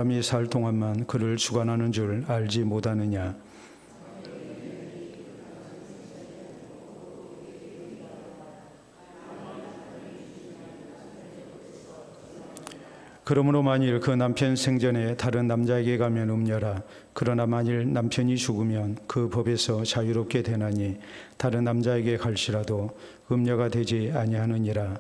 사람이 살 동안만 그를 주관하는 줄 알지 못하느냐. 그러므로 만일 그 남편 생전에 다른 남자에게 가면 음녀라. 그러나 만일 남편이 죽으면 그 법에서 자유롭게 되나니 다른 남자에게 갈지라도 음녀가 되지 아니하느니라.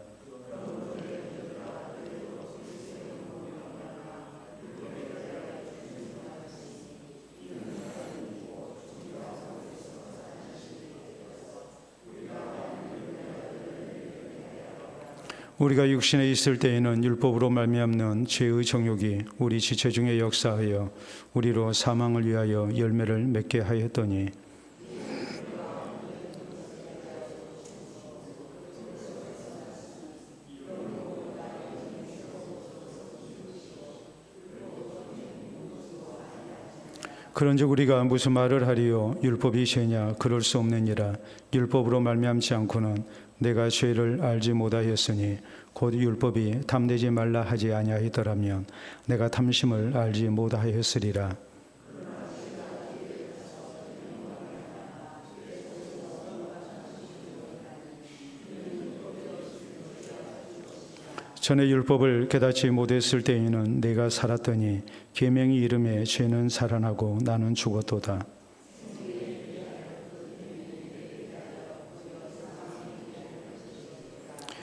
우리가 육신에 있을 때에는 율법으로 말미암는 죄의 정욕이 우리 지체 중에 역사하여 우리로 사망을 위하여 열매를 맺게 하였더니 그런즉 우리가 무슨 말을 하리요? 율법이 죄냐? 그럴 수 없느니라. 율법으로 말미암지 않고는 내가 죄를 알지 못하였으니 곧 율법이 탐내지 말라 하지 아니하였더라면 내가 탐심을 알지 못하였으리라. 전에 율법을 깨닫지 못했을 때에는 내가 살았더니 계명이 이름에 죄는 살아나고 나는 죽었도다.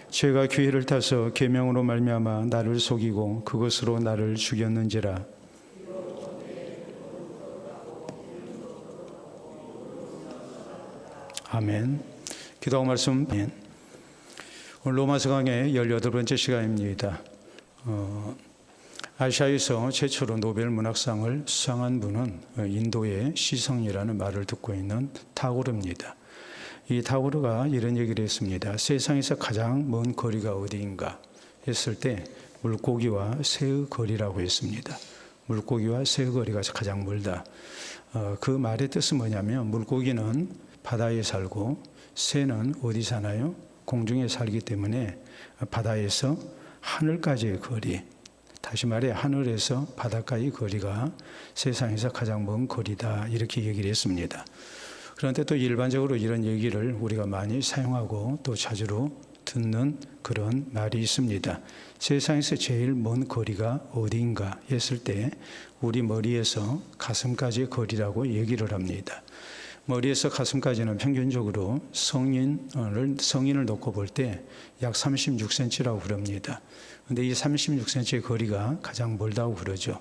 죄가 기회를 타서 계명으로 말미암아 나를 속이고 그것으로 나를 죽였는지라. 아멘. 기도하고 말씀. 오늘 로마서 강의 18번째 시간입니다. 아시아에서 최초로 노벨 문학상을 수상한 분은 인도의 시성이라는 말을 듣고 있는 타고르입니다. 이 타고르가 이런 얘기를 했습니다. 세상에서 가장 먼 거리가 어디인가 했을 때 물고기와 새의 거리라고 했습니다. 물고기와 새의 거리가 가장 멀다. 그 말의 뜻은 뭐냐면 물고기는 바다에 살고 새는 어디 사나요? 공중에 살기 때문에 바다에서 하늘까지의 거리, 다시 말해 하늘에서 바다까지의 거리가 세상에서 가장 먼 거리다 이렇게 얘기를 했습니다. 그런데 또 일반적으로 이런 얘기를 우리가 많이 사용하고 또 자주로 듣는 그런 말이 있습니다. 세상에서 제일 먼 거리가 어디인가 했을 때 우리 머리에서 가슴까지의 거리라고 얘기를 합니다. 머리에서 가슴까지는 평균적으로 성인을 놓고 볼 때 약 36cm라고 그럽니다. 그런데 이 36cm의 거리가 가장 멀다고 그러죠.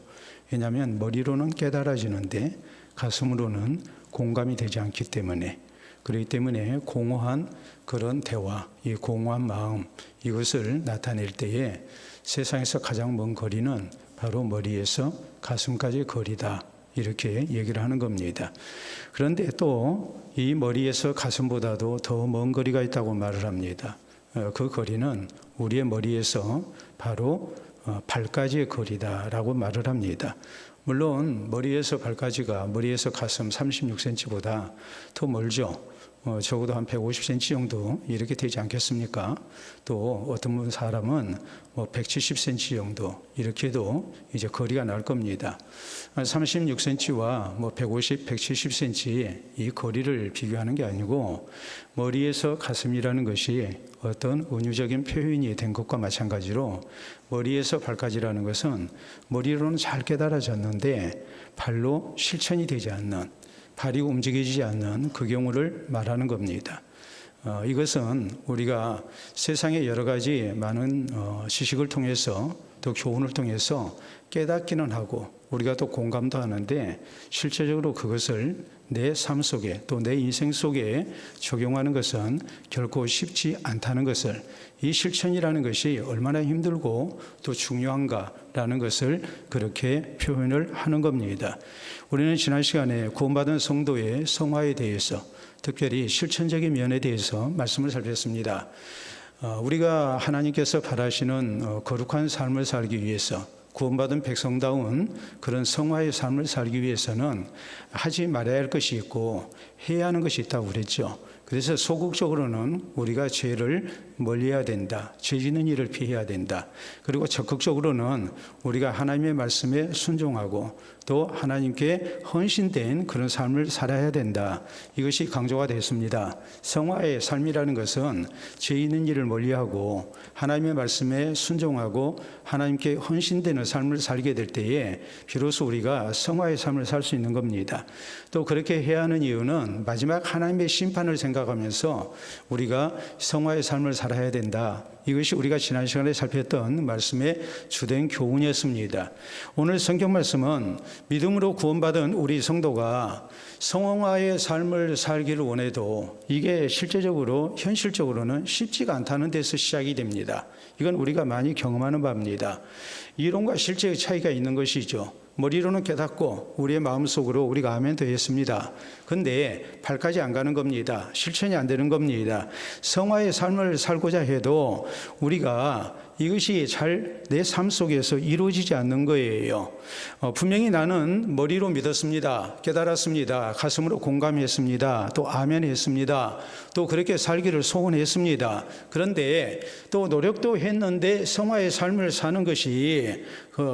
왜냐하면 머리로는 깨달아지는데 가슴으로는 공감이 되지 않기 때문에, 그렇기 때문에 공허한 그런 대화, 이 공허한 마음, 이것을 나타낼 때에 세상에서 가장 먼 거리는 바로 머리에서 가슴까지의 거리다 이렇게 얘기를 하는 겁니다. 그런데 또 이 머리에서 가슴보다도 더 먼 거리가 있다고 말을 합니다. 그 거리는 우리의 머리에서 바로 발까지의 거리다라고 말을 합니다. 물론 머리에서 발까지가 머리에서 가슴 36cm보다 더 멀죠. 적어도 한 150cm 정도 이렇게 되지 않겠습니까? 또 어떤 사람은 170cm 정도 이렇게도 이제 거리가 날 겁니다. 36cm와 150, 170cm 이 거리를 비교하는 게 아니고 머리에서 가슴이라는 것이 어떤 은유적인 표현이 된 것과 마찬가지로 머리에서 발까지라는 것은 머리로는 잘 깨달아졌는데 발로 실천이 되지 않는, 발이 움직이지 않는 그 경우를 말하는 겁니다. 이것은 우리가 세상의 여러 가지 많은 지식을 통해서 또 교훈을 통해서 깨닫기는 하고 우리가 또 공감도 하는데 실제적으로 그것을 내 삶 속에 또 내 인생 속에 적용하는 것은 결코 쉽지 않다는 것을, 이 실천이라는 것이 얼마나 힘들고 또 중요한가라는 것을 그렇게 표현을 하는 겁니다. 우리는 지난 시간에 구원받은 성도의 성화에 대해서, 특별히 실천적인 면에 대해서 말씀을 살폈습니다. 우리가 하나님께서 바라시는 거룩한 삶을 살기 위해서, 구원받은 백성다운 그런 성화의 삶을 살기 위해서는 하지 말아야 할 것이 있고 해야 하는 것이 있다고 그랬죠. 그래서 소극적으로는 우리가 죄를 멀리해야 된다. 죄 짓는 일을 피해야 된다. 그리고 적극적으로는 우리가 하나님의 말씀에 순종하고 또 하나님께 헌신된 그런 삶을 살아야 된다. 이것이 강조가 됐습니다. 성화의 삶이라는 것은 죄 있는 일을 멀리하고 하나님의 말씀에 순종하고 하나님께 헌신되는 삶을 살게 될 때에 비로소 우리가 성화의 삶을 살 수 있는 겁니다. 또 그렇게 해야 하는 이유는 마지막 하나님의 심판을 생각하면서 우리가 성화의 삶을 살아야 된다. 이것이 우리가 지난 시간에 살폈던 말씀의 주된 교훈이었습니다. 오늘 성경 말씀은 믿음으로 구원받은 우리 성도가 성화의 삶을 살기를 원해도 이게 실제적으로 현실적으로는 쉽지가 않다는 데서 시작이 됩니다. 이건 우리가 많이 경험하는 바입니다. 이론과 실제의 차이가 있는 것이죠. 머리로는 깨닫고 우리의 마음속으로 우리가 아멘도 했습니다. 그런데 발까지 안 가는 겁니다. 실천이 안 되는 겁니다. 성화의 삶을 살고자 해도 우리가 이것이 잘 내 삶 속에서 이루어지지 않는 거예요. 분명히 나는 머리로 믿었습니다. 깨달았습니다. 가슴으로 공감했습니다. 또 아멘 했습니다. 또 그렇게 살기를 소원했습니다. 그런데 또 노력도 했는데 성화의 삶을 사는 것이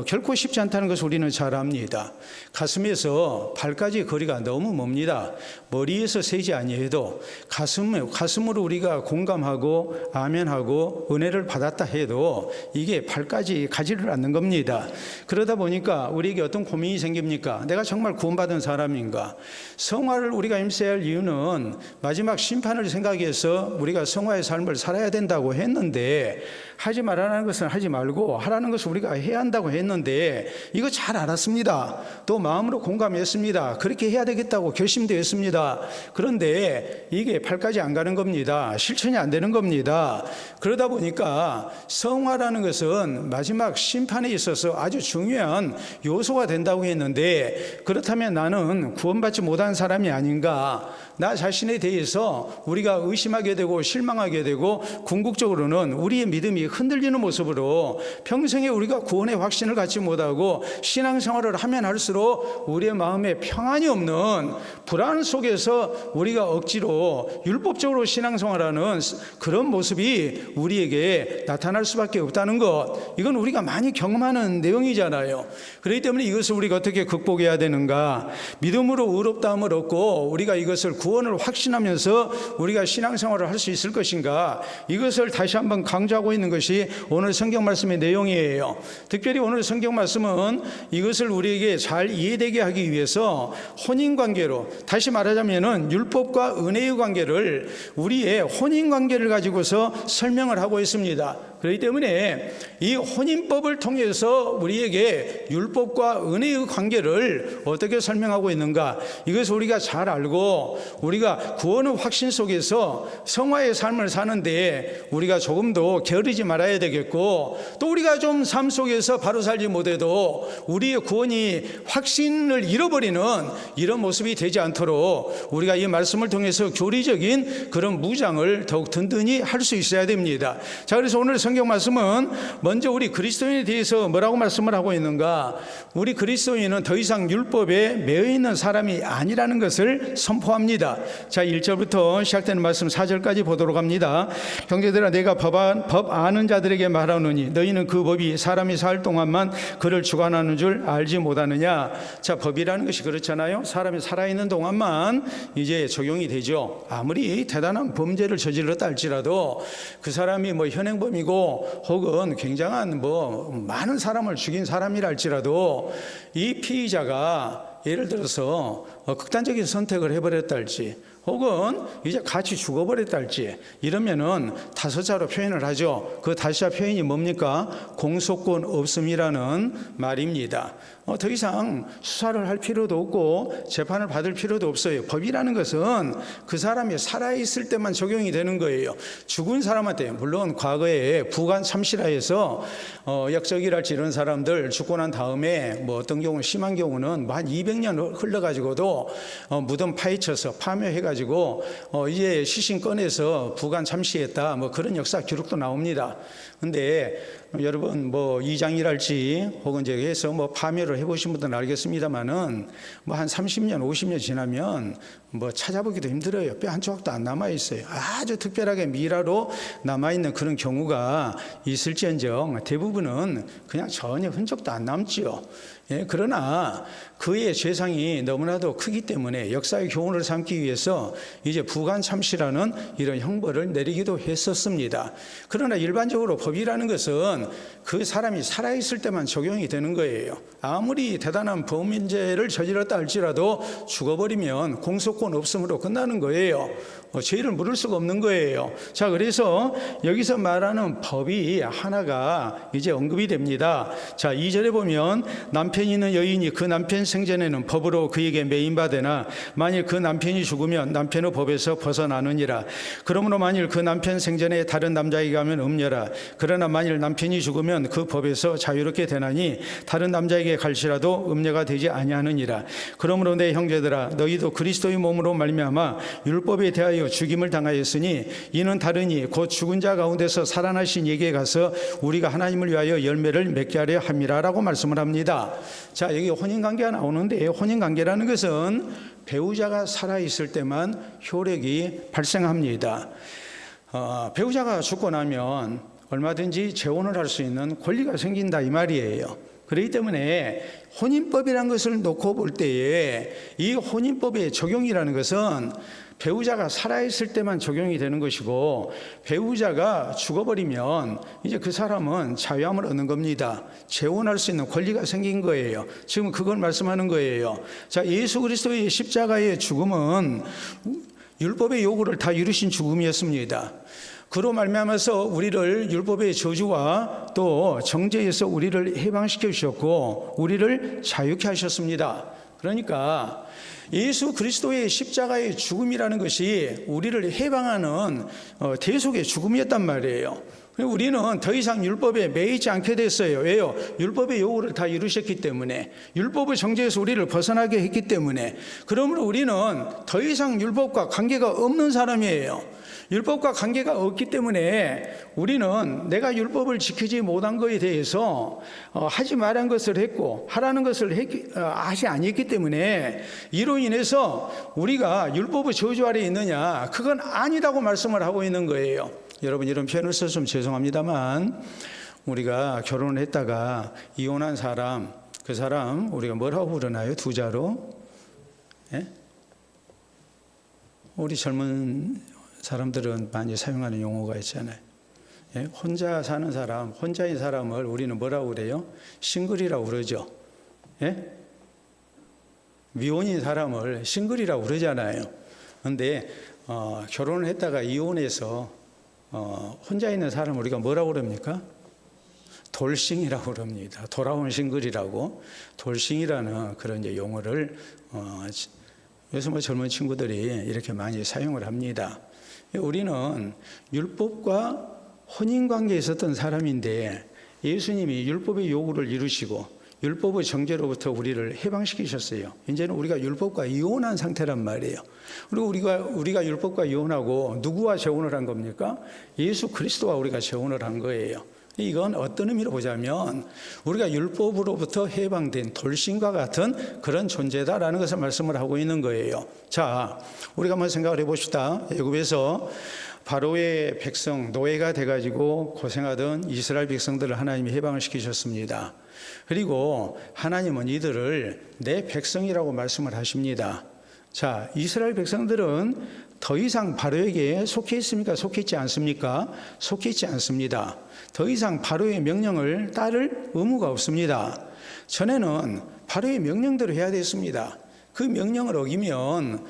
결코 쉽지 않다는 것을 우리는 잘 압니다. 가슴에서 발까지 거리가 너무 멉니다. 머리에서 세지 아니해도 가슴으로 우리가 공감하고 아멘하고 은혜를 받았다 해도 이게 발까지 가지를 않는 겁니다. 그러다 보니까 우리에게 어떤 고민이 생깁니까? 내가 정말 구원받은 사람인가? 성화를 우리가 임해야 할 이유는 마지막 심판을 생각해서 우리가 성화의 삶을 살아야 된다고 했는데 하지 말라는 것은 하지 말고 하라는 것을 우리가 해야 한다고 했는데 이거 잘 알았습니다. 또 마음으로 공감했습니다. 그렇게 해야 되겠다고 결심도 했습니다. 그런데 이게 발까지 안 가는 겁니다. 실천이 안 되는 겁니다. 그러다 보니까 성화라는 것은 마지막 심판에 있어서 아주 중요한 요소가 된다고 했는데 그렇다면 나는 구원받지 못한 사람이 아닌가? 나 자신에 대해서 우리가 의심하게 되고 실망하게 되고 궁극적으로는 우리의 믿음이 흔들리는 모습으로 평생에 우리가 구원의 확신을 갖지 못하고 신앙생활을 하면 할수록 우리의 마음에 평안이 없는 불안 속에서 우리가 억지로 율법적으로 신앙생활하는 그런 모습이 우리에게 나타날 수밖에 없다는 것, 이건 우리가 많이 경험하는 내용이잖아요. 그렇기 때문에 이것을 우리가 어떻게 극복해야 되는가? 믿음으로 의롭다함을 얻고 우리가 이것을 구원을 확신하면서 우리가 신앙생활을 할 수 있을 것인가? 이것을 다시 한번 강조하고 있는 것이 오늘 성경 말씀의 내용이에요. 특별히 오늘 성경 말씀은 이것을 우리에게 잘 이해되게 하기 위해서 혼인관계로, 다시 말하자면은 율법과 은혜의 관계를, 우리의 혼인관계를 가지고서 설명을 하고 있습니다. 그렇기 때문에 이 혼인법을 통해서 우리에게 율법과 은혜의 관계를 어떻게 설명하고 있는가, 이것을 우리가 잘 알고 우리가 구원의 확신 속에서 성화의 삶을 사는데 우리가 조금 더 게으르지 말아야 되겠고, 또 우리가 좀 삶 속에서 바로 살지 못해도 우리의 구원이 확신을 잃어버리는 이런 모습이 되지 않도록 우리가 이 말씀을 통해서 교리적인 그런 무장을 더욱 든든히 할 수 있어야 됩니다. 자, 그래서 오늘 성경 말씀은 먼저 우리 그리스도인에 대해서 뭐라고 말씀을 하고 있는가? 우리 그리스도인은 더 이상 율법에 매여 있는 사람이 아니라는 것을 선포합니다. 자, 1절부터 시작되는 말씀 4절까지 보도록 합니다. 형제들아, 내가 법 아는 자들에게 말하노니 너희는 그 법이 사람이 살 동안만 그를 주관하는 줄 알지 못하느냐? 자, 법이라는 것이 그렇잖아요. 사람이 살아있는 동안만 이제 적용이 되죠. 아무리 대단한 범죄를 저질렀다 할지라도 그 사람이 뭐 현행범이고 혹은 굉장한 많은 사람을 죽인 사람이라 할지라도 이 피의자가 예를 들어서 극단적인 선택을 해버렸다 할지 혹은 이제 같이 죽어버렸다 할지 이러면은 다섯자로 표현을 하죠. 그 다섯자 표현이 뭡니까? 공소권 없음이라는 말입니다. 더 이상 수사를 할 필요도 없고 재판을 받을 필요도 없어요. 법이라는 것은 그 사람이 살아있을 때만 적용이 되는 거예요. 죽은 사람한테, 물론 과거에 부관 참시라해서 역적이랄지 이런 사람들 죽고 난 다음에 어떤 경우는 심한 경우는 한 200년 흘러가지고도 무덤 파헤쳐서 파묘해가지고 이제 시신 꺼내서 부관 참시했다 그런 역사 기록도 나옵니다. 근데 여러분 뭐 2장이랄지 혹은 저기 해서 뭐 파묘를 해보신 분들은 알겠습니다만은 뭐 한 30년, 50년 지나면 뭐 찾아보기도 힘들어요. 뼈 한 조각도 안 남아 있어요. 아주 특별하게 미라로 남아 있는 그런 경우가 있을지언정 대부분은 그냥 전혀 흔적도 안 남지요. 예, 그러나 그의 죄상이 너무나도 크기 때문에 역사의 교훈을 삼기 위해서 이제 부관참시라는 이런 형벌을 내리기도 했었습니다. 그러나 일반적으로 법이라는 것은 그 사람이 살아있을 때만 적용이 되는 거예요. 아무리 대단한 범죄를 저질렀다 할지라도 죽어버리면 공소권 없음으로 끝나는 거예요. 죄를 물을 수가 없는 거예요. 자, 그래서 여기서 말하는 법이 하나가 이제 언급이 됩니다. 자, 2절에 보면 남편이 있는 여인이 그 남편 생전에는 법으로 그에게 매인받으나 만일 그 남편이 죽으면 남편의 법에서 벗어나느니라. 그러므로 만일 그 남편 생전에 다른 남자에게 가면 음녀라. 그러나 만일 남편이 죽으면 그 법에서 자유롭게 되나니 다른 남자에게 갈지라도 음녀가 되지 아니하느니라. 그러므로 내 형제들아 너희도 그리스도의 몸으로 말미암아 율법에 대하여 죽임을 당하였으니 이는 다르니 곧 죽은 자 가운데서 살아나신 이에게 가서 우리가 하나님을 위하여 열매를 맺게 하려 함이라라고 말씀을 합니다. 자, 여기 혼인관계가 나오는데 혼인관계라는 것은 배우자가 살아있을 때만 효력이 발생합니다. 배우자가 죽고 나면 얼마든지 재혼을 할 수 있는 권리가 생긴다 이 말이에요. 그렇기 때문에 혼인법이라는 것을 놓고 볼 때에 이 혼인법의 적용이라는 것은 배우자가 살아있을 때만 적용이 되는 것이고 배우자가 죽어버리면 이제 그 사람은 자유함을 얻는 겁니다. 재혼할 수 있는 권리가 생긴 거예요. 지금 그걸 말씀하는 거예요. 자, 예수 그리스도의 십자가의 죽음은 율법의 요구를 다 이루신 죽음이었습니다. 그로 말미암아서 우리를 율법의 저주와 또 정죄에서 우리를 해방시켜 주셨고 우리를 자유케 하셨습니다. 그러니까 예수 그리스도의 십자가의 죽음이라는 것이 우리를 해방하는 대속의 죽음이었단 말이에요. 우리는 더 이상 율법에 매이지 않게 됐어요. 왜요? 율법의 요구를 다 이루셨기 때문에, 율법의 정죄에서 우리를 벗어나게 했기 때문에. 그러므로 우리는 더 이상 율법과 관계가 없는 사람이에요. 율법과 관계가 없기 때문에 우리는 내가 율법을 지키지 못한 것에 대해서 하지 말란 것을 했고 하라는 것을 하지 아니했기 때문에 이로 인해서 우리가 율법의 저주 아래에 있느냐, 그건 아니다고 말씀을 하고 있는 거예요. 여러분, 이런 표현을 써서 좀 죄송합니다만 우리가 결혼을 했다가 이혼한 사람, 그 사람 우리가 뭐라고 부르나요? 두 자로? 예? 우리 젊은 사람들은 많이 사용하는 용어가 있잖아요. 예? 혼자 사는 사람, 혼자인 사람을 우리는 뭐라고 그래요? 싱글이라고 그러죠. 예? 미혼인 사람을 싱글이라고 그러잖아요. 그런데 결혼을 했다가 이혼해서 혼자 있는 사람을 우리가 뭐라고 그럽니까? 돌싱이라고 그럽니다. 돌아온 싱글이라고. 돌싱이라는 그런 이제 용어를 요새 뭐 젊은 친구들이 이렇게 많이 사용을 합니다. 우리는 율법과 혼인관계에 있었던 사람인데 예수님이 율법의 요구를 이루시고 율법의 정죄로부터 우리를 해방시키셨어요. 이제는 우리가 율법과 이혼한 상태란 말이에요. 그리고 우리가 율법과 이혼하고 누구와 재혼을 한 겁니까? 예수 그리스도와 우리가 재혼을 한 거예요. 이건 어떤 의미로 보자면 우리가 율법으로부터 해방된 돌싱과 같은 그런 존재다라는 것을 말씀을 하고 있는 거예요. 자, 우리가 한번 생각을 해봅시다. 애굽에서 바로의 백성, 노예가 돼가지고 고생하던 이스라엘 백성들을 하나님이 해방을 시키셨습니다. 그리고 하나님은 이들을 내 백성이라고 말씀을 하십니다. 자, 이스라엘 백성들은 더 이상 바로에게 속해 있습니까? 속해 있지 않습니까? 속해 있지 않습니다. 더 이상 바로의 명령을 따를 의무가 없습니다. 전에는 바로의 명령대로 해야 됐습니다. 그 명령을 어기면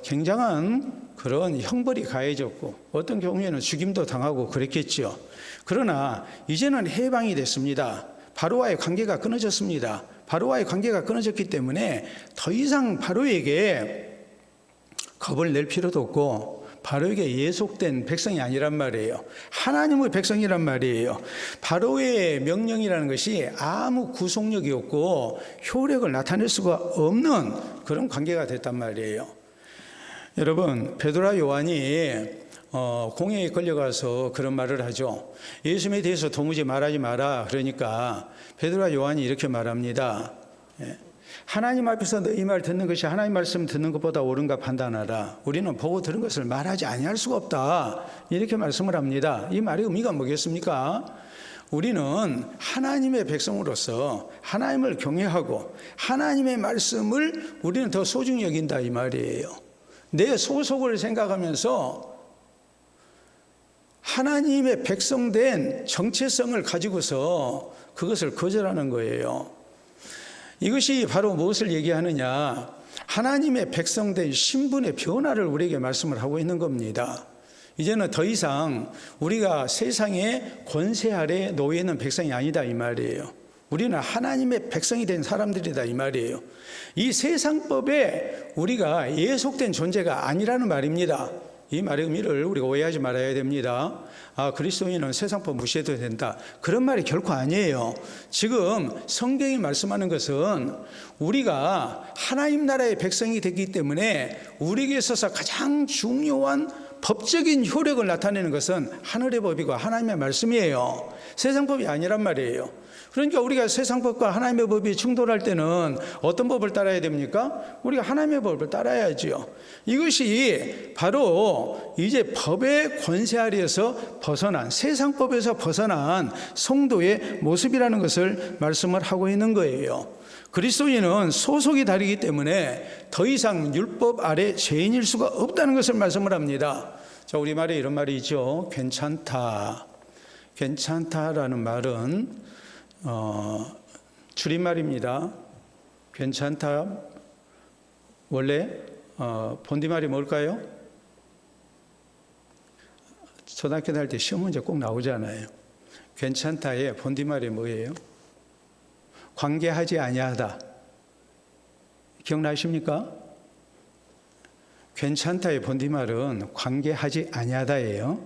굉장한 그런 형벌이 가해졌고 어떤 경우에는 죽임도 당하고 그랬겠죠. 그러나 이제는 해방이 됐습니다. 바로와의 관계가 끊어졌습니다. 바로와의 관계가 끊어졌기 때문에 더 이상 바로에게 겁을 낼 필요도 없고 바로에게 예속된 백성이 아니란 말이에요. 하나님의 백성이란 말이에요. 바로의 명령이라는 것이 아무 구속력이 없고 효력을 나타낼 수가 없는 그런 관계가 됐단 말이에요. 여러분, 베드로와 요한이 공회에 걸려가서 그런 말을 하죠. 예수님에 대해서 도무지 말하지 마라. 그러니까 베드로와 요한이 이렇게 말합니다. 하나님 앞에서 너희 말 듣는 것이 하나님 말씀 듣는 것보다 옳은가 판단하라. 우리는 보고 들은 것을 말하지 아니할 수가 없다. 이렇게 말씀을 합니다. 이 말의 의미가 뭐겠습니까? 우리는 하나님의 백성으로서 하나님을 경외하고 하나님의 말씀을 우리는 더 소중히 여긴다 이 말이에요. 내 소속을 생각하면서 하나님의 백성된 정체성을 가지고서 그것을 거절하는 거예요. 이것이 바로 무엇을 얘기하느냐? 하나님의 백성된 신분의 변화를 우리에게 말씀을 하고 있는 겁니다. 이제는 더 이상 우리가 세상의 권세 아래 놓여 있는 백성이 아니다 이 말이에요. 우리는 하나님의 백성이 된 사람들이다 이 말이에요. 이 세상법에 우리가 예속된 존재가 아니라는 말입니다. 이 말의 의미를 우리가 오해하지 말아야 됩니다. 그리스도인은 세상법 무시해도 된다. 그런 말이 결코 아니에요. 지금 성경이 말씀하는 것은 우리가 하나님 나라의 백성이 됐기 때문에 우리에게 있어서 가장 중요한 법적인 효력을 나타내는 것은 하늘의 법이고 하나님의 말씀이에요. 세상법이 아니란 말이에요. 그러니까 우리가 세상법과 하나님의 법이 충돌할 때는 어떤 법을 따라야 됩니까? 우리가 하나님의 법을 따라야지요. 이것이 바로 이제 법의 권세 아래에서 벗어난, 세상법에서 벗어난 성도의 모습이라는 것을 말씀을 하고 있는 거예요. 그리스도인은 소속이 다르기 때문에 더 이상 율법 아래 죄인일 수가 없다는 것을 말씀을 합니다. 자, 우리말에 이런 말이 있죠. 괜찮다. 괜찮다라는 말은 줄임말입니다. 괜찮다. 원래 본디말이 뭘까요? 초등학교 다닐 때 시험 문제 꼭 나오잖아요. 괜찮다의 본디말이 뭐예요? 관계하지 아니하다. 기억나십니까? 괜찮다의 본디말은 관계하지 아니하다예요.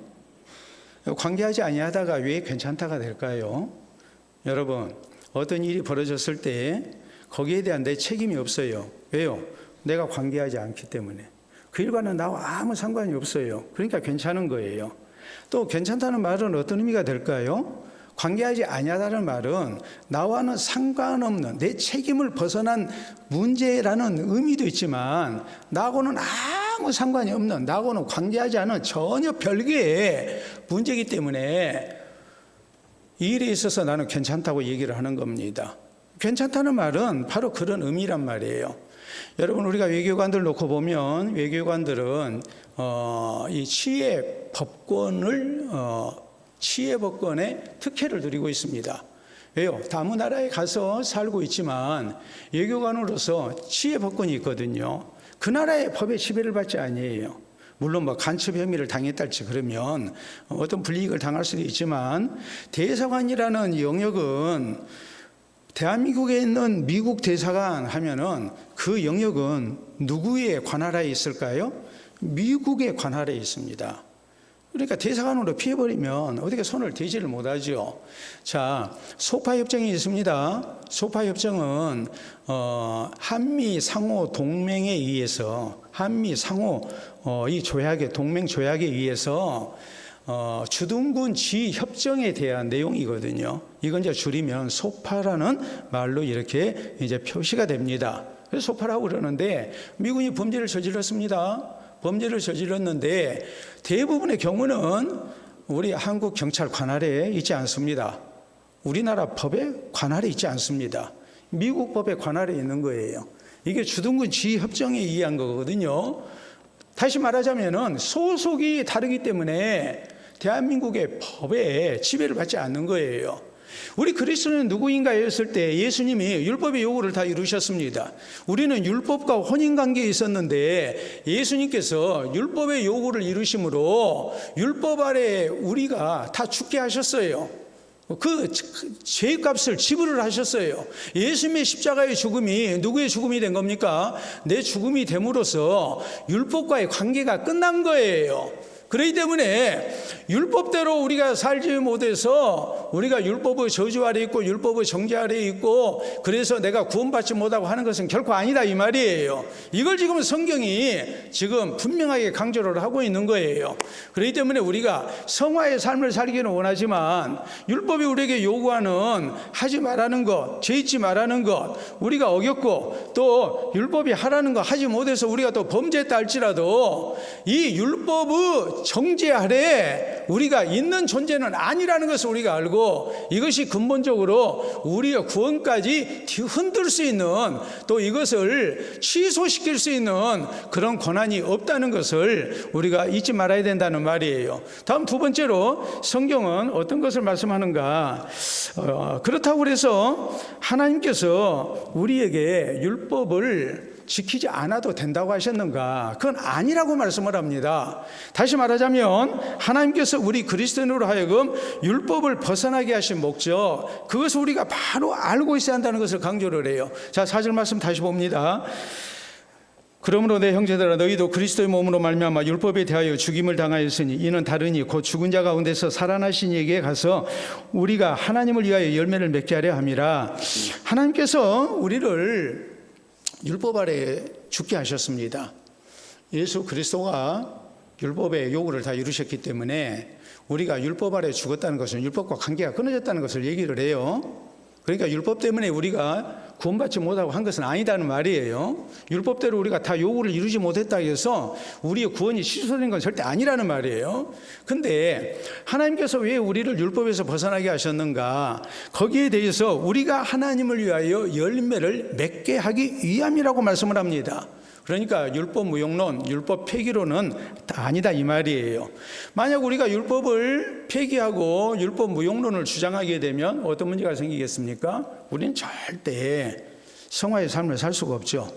관계하지 아니하다가 왜 괜찮다가 될까요? 여러분, 어떤 일이 벌어졌을 때 거기에 대한 내 책임이 없어요. 왜요? 내가 관계하지 않기 때문에. 그 일과는 나와 아무 상관이 없어요. 그러니까 괜찮은 거예요. 또 괜찮다는 말은 어떤 의미가 될까요? 관계하지 아니하다는 말은 나와는 상관없는 내 책임을 벗어난 문제라는 의미도 있지만 나하고는 아무 상관이 없는, 나하고는 관계하지 않은 전혀 별개의 문제이기 때문에 이 일에 있어서 나는 괜찮다고 얘기를 하는 겁니다. 괜찮다는 말은 바로 그런 의미란 말이에요. 여러분, 우리가 외교관들 놓고 보면 외교관들은 이 치해법권의 특혜를 누리고 있습니다. 왜요? 다른 나라에 가서 살고 있지만 외교관으로서 치해법권이 있거든요. 그 나라의 법에 지배를 받지 아니에요. 물론 간첩 혐의를 당했달지 그러면 어떤 불이익을 당할 수도 있지만 대사관이라는 영역은 대한민국에 있는 미국 대사관 하면은 그 영역은 누구의 관할하에 있을까요? 미국의 관할에 있습니다. 그러니까 대사관으로 피해버리면 어떻게 손을 대지를 못하죠. 자, 소파협정이 있습니다. 소파협정은 한미 상호 동맹에 의해서 한미 상호 이 조약에 동맹 조약에 의해서 주둔군 지휘 협정에 대한 내용이거든요. 이건 이제 줄이면 소파라는 말로 이렇게 이제 표시가 됩니다. 그래서 소파라고 그러는데 미군이 범죄를 저질렀습니다. 범죄를 저질렀는데 대부분의 경우는 우리 한국 경찰 관할에 있지 않습니다. 우리나라 법에 관할에 있지 않습니다. 미국 법에 관할에 있는 거예요. 이게 주둔군 지휘 협정에 의한 거거든요. 다시 말하자면은 소속이 다르기 때문에 대한민국의 법에 지배를 받지 않는 거예요. 우리 그리스도는 누구인가 했을 때 예수님이 율법의 요구를 다 이루셨습니다. 우리는 율법과 혼인관계에 있었는데 예수님께서 율법의 요구를 이루심으로 율법 아래 우리가 다 죽게 하셨어요. 그 죄값을 지불을 하셨어요. 예수님의 십자가의 죽음이 누구의 죽음이 된 겁니까? 내 죽음이 됨으로써 율법과의 관계가 끝난 거예요. 그렇기 때문에 율법대로 우리가 살지 못해서 우리가 율법의 저주 아래 있고 율법의 정죄 아래 있고 그래서 내가 구원받지 못하고 하는 것은 결코 아니다 이 말이에요. 이걸 지금 성경이 지금 분명하게 강조를 하고 있는 거예요. 그렇기 때문에 우리가 성화의 삶을 살기는 원하지만 율법이 우리에게 요구하는 하지 말라는 것, 죄 짓지 말라는 것 우리가 어겼고 또 율법이 하라는 거 하지 못해서 우리가 또 범죄했다 할지라도 이 율법의 정죄 아래 우리가 있는 존재는 아니라는 것을 우리가 알고 이것이 근본적으로 우리의 구원까지 흔들 수 있는 또 이것을 취소시킬 수 있는 그런 권한이 없다는 것을 우리가 잊지 말아야 된다는 말이에요. 다음 두 번째로 성경은 어떤 것을 말씀하는가? 그렇다고 해서 하나님께서 우리에게 율법을 지키지 않아도 된다고 하셨는가? 그건 아니라고 말씀을 합니다. 다시 말하자면 하나님께서 우리 그리스도인으로 하여금 율법을 벗어나게 하신 목적, 그것을 우리가 바로 알고 있어야 한다는 것을 강조를 해요. 자, 4절 말씀 다시 봅니다. 그러므로 내 형제들아 너희도 그리스도의 몸으로 말미암아 율법에 대하여 죽임을 당하였으니 이는 다르니 곧 죽은 자 가운데서 살아나신 이에게 가서 우리가 하나님을 위하여 열매를 맺게 하려 함이라. 하나님께서 우리를 율법 아래 죽게 하셨습니다. 예수 그리스도가 율법의 요구를 다 이루셨기 때문에 우리가 율법 아래 죽었다는 것은 율법과 관계가 끊어졌다는 것을 얘기를 해요. 그러니까 율법 때문에 우리가 구원받지 못하고 한 것은 아니다는 말이에요. 율법대로 우리가 다 요구를 이루지 못했다 해서 우리의 구원이 취소된 건 절대 아니라는 말이에요. 근데 하나님께서 왜 우리를 율법에서 벗어나게 하셨는가? 거기에 대해서 우리가 하나님을 위하여 열매를 맺게 하기 위함이라고 말씀을 합니다. 그러니까 율법 무용론, 율법 폐기론은 아니다 이 말이에요. 만약 우리가 율법을 폐기하고 율법 무용론을 주장하게 되면 어떤 문제가 생기겠습니까? 우리는 절대 성화의 삶을 살 수가 없죠.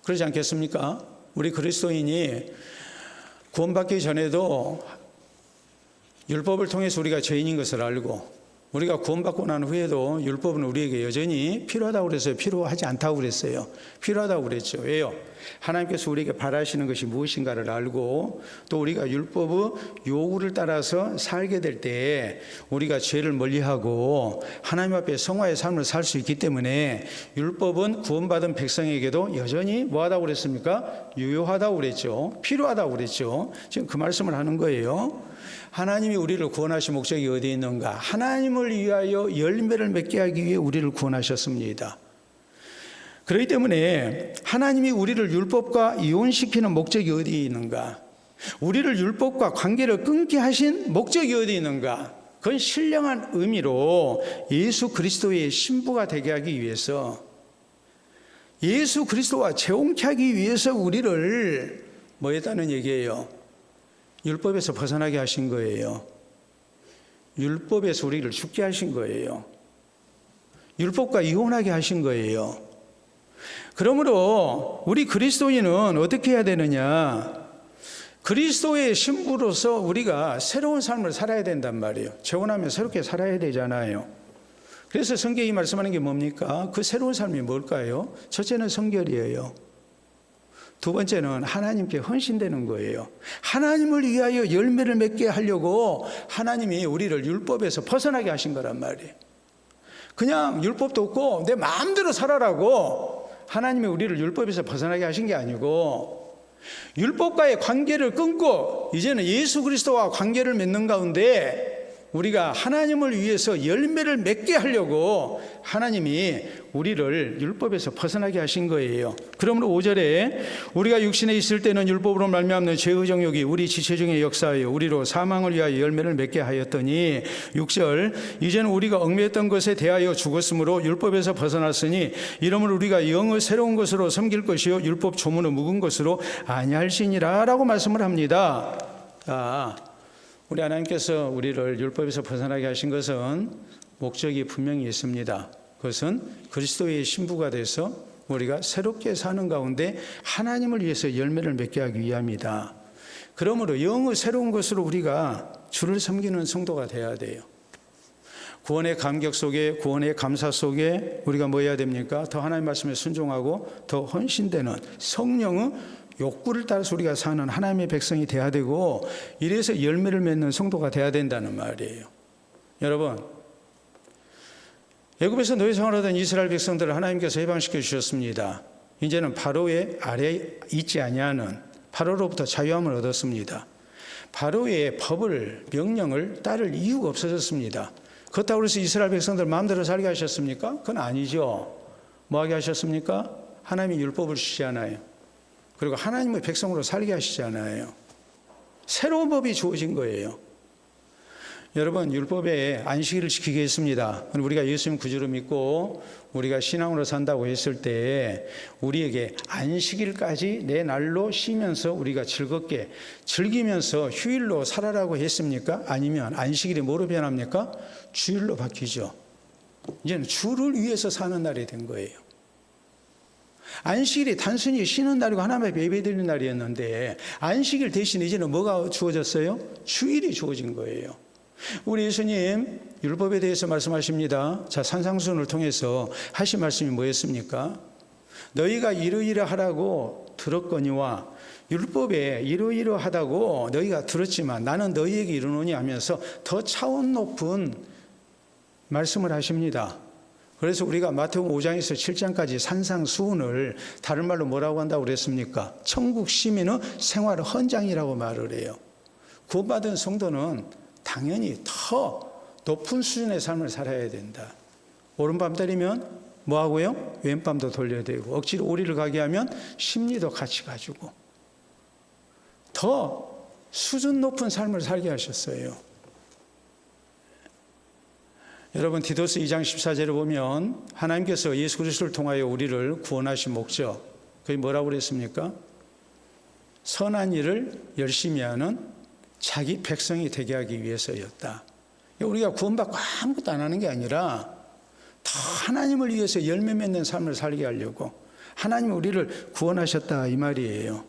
그러지 않겠습니까? 우리 그리스도인이 구원받기 전에도 율법을 통해서 우리가 죄인인 것을 알고 우리가 구원받고 난 후에도 율법은 우리에게 여전히 필요하다고 그랬어요? 필요하지 않다고 그랬어요? 필요하다고 그랬죠. 왜요? 하나님께서 우리에게 바라시는 것이 무엇인가를 알고 또 우리가 율법의 요구를 따라서 살게 될 때 우리가 죄를 멀리하고 하나님 앞에 성화의 삶을 살 수 있기 때문에 율법은 구원받은 백성에게도 여전히 뭐하다고 그랬습니까? 유효하다고 그랬죠. 필요하다고 그랬죠. 지금 그 말씀을 하는 거예요. 하나님이 우리를 구원하신 목적이 어디에 있는가? 하나님을 위하여 열매를 맺게 하기 위해 우리를 구원하셨습니다. 그렇기 때문에 하나님이 우리를 율법과 이혼시키는 목적이 어디에 있는가? 우리를 율법과 관계를 끊게 하신 목적이 어디에 있는가? 그건 신령한 의미로 예수 그리스도의 신부가 되게 하기 위해서 예수 그리스도와 재혼케 하기 위해서 우리를 뭐 했다는 얘기예요? 율법에서 벗어나게 하신 거예요. 율법에서 우리를 죽게 하신 거예요. 율법과 이혼하게 하신 거예요. 그러므로 우리 그리스도인은 어떻게 해야 되느냐? 그리스도의 신부로서 우리가 새로운 삶을 살아야 된단 말이에요. 재혼하면 새롭게 살아야 되잖아요. 그래서 성경이 말씀하는 게 뭡니까? 그 새로운 삶이 뭘까요? 첫째는 성결이에요. 두 번째는 하나님께 헌신되는 거예요. 하나님을 위하여 열매를 맺게 하려고 하나님이 우리를 율법에서 벗어나게 하신 거란 말이에요. 그냥 율법도 없고 내 마음대로 살아라고 하나님이 우리를 율법에서 벗어나게 하신 게 아니고 율법과의 관계를 끊고 이제는 예수 그리스도와 관계를 맺는 가운데 우리가 하나님을 위해서 열매를 맺게 하려고 하나님이 우리를 율법에서 벗어나게 하신 거예요. 그러므로 5절에 우리가 육신에 있을 때는 율법으로 말미암는 죄의 정욕이 우리 지체 중에 역사하여 우리로 사망을 위하여 열매를 맺게 하였더니 6절 이제는 우리가 얽매였던 것에 대하여 죽었으므로 율법에서 벗어났으니 이러므로 우리가 영의 새로운 것으로 섬길 것이요 율법 조문의 묵은 것으로 아니할지니라 라고 말씀을 합니다. 우리 하나님께서 우리를 율법에서 벗어나게 하신 것은 목적이 분명히 있습니다. 그것은 그리스도의 신부가 돼서 우리가 새롭게 사는 가운데 하나님을 위해서 열매를 맺게 하기 위함이다. 그러므로 영의 새로운 것으로 우리가 주를 섬기는 성도가 되어야 돼요. 구원의 감격 속에 구원의 감사 속에 우리가 뭐 해야 됩니까? 더 하나님 말씀에 순종하고 더 헌신되는 성령의 욕구를 따라서 우리가 사는 하나님의 백성이 돼야 되고, 이래서 열매를 맺는 성도가 돼야 된다는 말이에요. 여러분, 애굽에서 노예 생활하던 이스라엘 백성들을 하나님께서 해방시켜 주셨습니다. 이제는 바로의 아래에 있지 아니하는 바로로부터 자유함을 얻었습니다. 바로의 법을, 명령을 따를 이유가 없어졌습니다. 그렇다고 해서 이스라엘 백성들 마음대로 살게 하셨습니까? 그건 아니죠. 뭐 하게 하셨습니까? 하나님이 율법을 주시잖아요. 그리고 하나님의 백성으로 살게 하시잖아요. 새로운 법이 주어진 거예요. 여러분, 율법에 안식일을 지키게 했습니다. 우리가 예수님 구주로 믿고 우리가 신앙으로 산다고 했을 때 우리에게 안식일까지 내 날로 쉬면서 우리가 즐겁게 즐기면서 휴일로 살아라고 했습니까? 아니면 안식일이 뭐로 변합니까? 주일로 바뀌죠. 이제는 주를 위해서 사는 날이 된 거예요. 안식일이 단순히 쉬는 날이고 하나님 앞에 예배드리는 날이었는데, 안식일 대신 이제는 뭐가 주어졌어요? 주일이 주어진 거예요. 우리 예수님 율법에 대해서 말씀하십니다. 자, 산상수훈을 통해서 하신 말씀이 뭐였습니까? 너희가 이러이러하라고 들었거니와 율법에 이러이러하다고 너희가 들었지만 나는 너희에게 이르노니 하면서 더 차원 높은 말씀을 하십니다. 그래서 우리가 마태복음 5장에서 7장까지 산상수훈을 다른 말로 뭐라고 한다고 그랬습니까? 천국 시민의 생활 헌장이라고 말을 해요. 구원받은 성도는 당연히 더 높은 수준의 삶을 살아야 된다. 오른밤 때리면 뭐 하고요? 왼밤도 돌려야 되고, 억지로 오리를 가게 하면 심리도 같이 가지고 더 수준 높은 삶을 살게 하셨어요. 여러분, 디도스 2장 14절을 보면 하나님께서 예수 그리스도를 통하여 우리를 구원하신 목적, 그게 뭐라고 그랬습니까? 선한 일을 열심히 하는 자기 백성이 되게 하기 위해서였다. 우리가 구원받고 아무것도 안 하는 게 아니라 더 하나님을 위해서 열매 맺는 삶을 살게 하려고 하나님이 우리를 구원하셨다, 이 말이에요.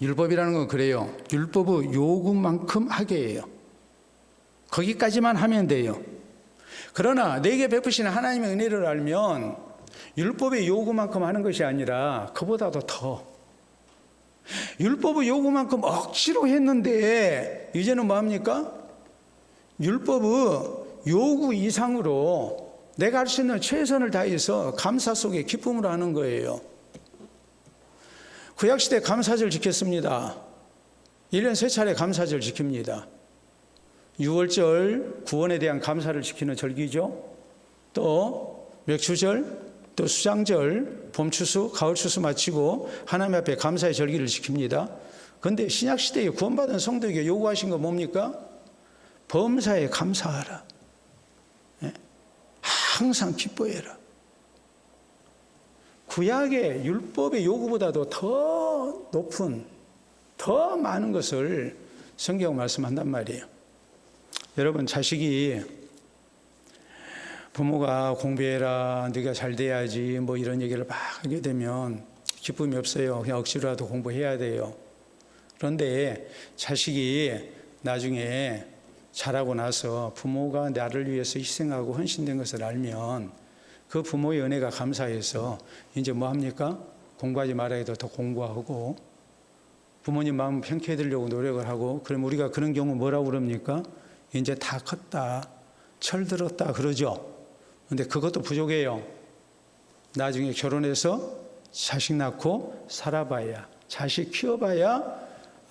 율법이라는 건 그래요. 율법의 요구만큼 하게 해요. 거기까지만 하면 돼요. 그러나 내게 베푸시는 하나님의 은혜를 알면 율법의 요구만큼 하는 것이 아니라 그보다도 더, 율법의 요구만큼 억지로 했는데 이제는 뭐합니까? 율법의 요구 이상으로 내가 할 수 있는 최선을 다해서 감사 속에 기쁨으로 하는 거예요. 구약시대 감사절 지켰습니다. 1년 3차례 감사절 지킵니다. 6월절 구원에 대한 감사를 지키는 절기죠. 또 맥주절, 또 수장절, 봄추수, 가을추수 마치고 하나님 앞에 감사의 절기를 지킵니다. 그런데 신약시대에 구원받은 성도에게 요구하신 건 뭡니까? 범사에 감사하라. 항상 기뻐해라. 구약의 율법의 요구보다도 더 높은, 더 많은 것을 성경 말씀한단 말이에요. 여러분, 자식이 부모가 공부해라, 네가 잘 돼야지 뭐 이런 얘기를 막 하게 되면 기쁨이 없어요. 그냥 억지로라도 공부해야 돼요. 그런데 자식이 나중에 자라고 나서 부모가 나를 위해서 희생하고 헌신된 것을 알면 그 부모의 은혜가 감사해서 이제 뭐 합니까? 공부하지 말아야 해도 더 공부하고 부모님 마음 편케 해드리려고 노력을 하고, 그럼 우리가 그런 경우 뭐라고 그럽니까? 이제 다 컸다, 철들었다 그러죠. 근데 그것도 부족해요. 나중에 결혼해서 자식 낳고 살아봐야, 자식 키워봐야,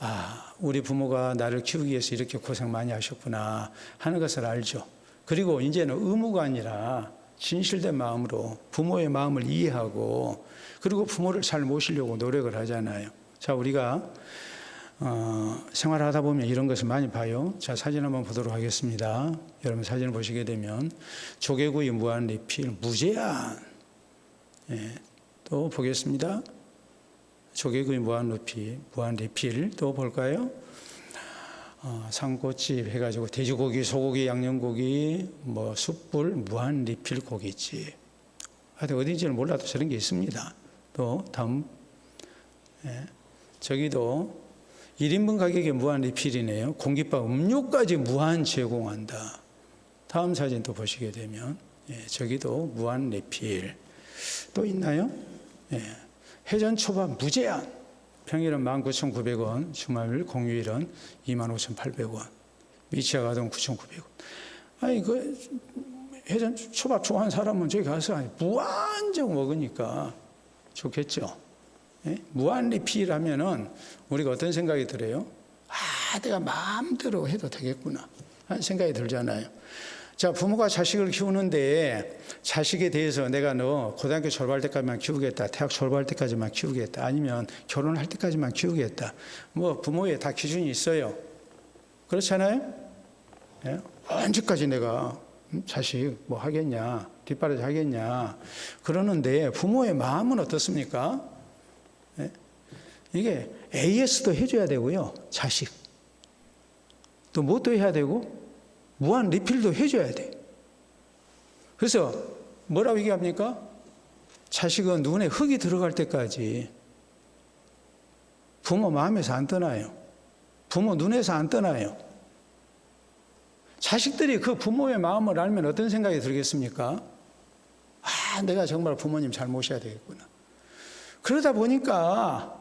아, 우리 부모가 나를 키우기 위해서 이렇게 고생 많이 하셨구나 하는 것을 알죠. 그리고 이제는 의무가 아니라 진실된 마음으로 부모의 마음을 이해하고, 그리고 부모를 잘 모시려고 노력을 하잖아요. 자, 우리가 생활하다 보면 이런 것을 많이 봐요. 자, 사진 한번 보도록 하겠습니다. 여러분 사진을 보시게 되면 조개구이 무한 리필 무제한, 또 보겠습니다. 조개구이 무한 리필 또 볼까요? 상고집 해가지고 돼지고기, 소고기, 양념고기, 뭐 숯불 무한 리필 고깃집. 하여튼 어딘지는 몰라도 저런 게 있습니다. 또 다음, 저기도 1인분 가격에 무한 리필이네요. 공깃밥, 음료까지 무한 제공한다. 다음 사진 또 보시게 되면 저기도 무한 리필 또 있나요? 회전 초밥 무제한. 평일은 19,900원, 주말 공휴일은 25,800원, 미치아 가동 9,900원. 아니, 회전 초밥 좋아하는 사람은 저기 가서 무한정 먹으니까 좋겠죠. 예? 무한 리필하면은 우리가 어떤 생각이 들어요? 내가 마음대로 해도 되겠구나 하는 생각이 들잖아요. 자, 부모가 자식을 키우는데 자식에 대해서 내가 너 고등학교 졸업할 때까지만 키우겠다, 대학 졸업할 때까지만 키우겠다, 아니면 결혼할 때까지만 키우겠다. 뭐 부모의 다 기준이 있어요. 그렇잖아요? 예? 언제까지 내가 자식 뭐 하겠냐, 뒷바라지 하겠냐. 그러는데 부모의 마음은 어떻습니까? 예? 이게 AS도 해줘야 되고요, 자식. 또 뭣도 해야 되고, 무한 리필도 해줘야 돼. 그래서 뭐라고 얘기합니까? 자식은 눈에 흙이 들어갈 때까지 부모 마음에서 안 떠나요. 부모 눈에서 안 떠나요. 자식들이 그 부모의 마음을 알면 어떤 생각이 들겠습니까? 내가 정말 부모님 잘 모셔야 되겠구나. 그러다 보니까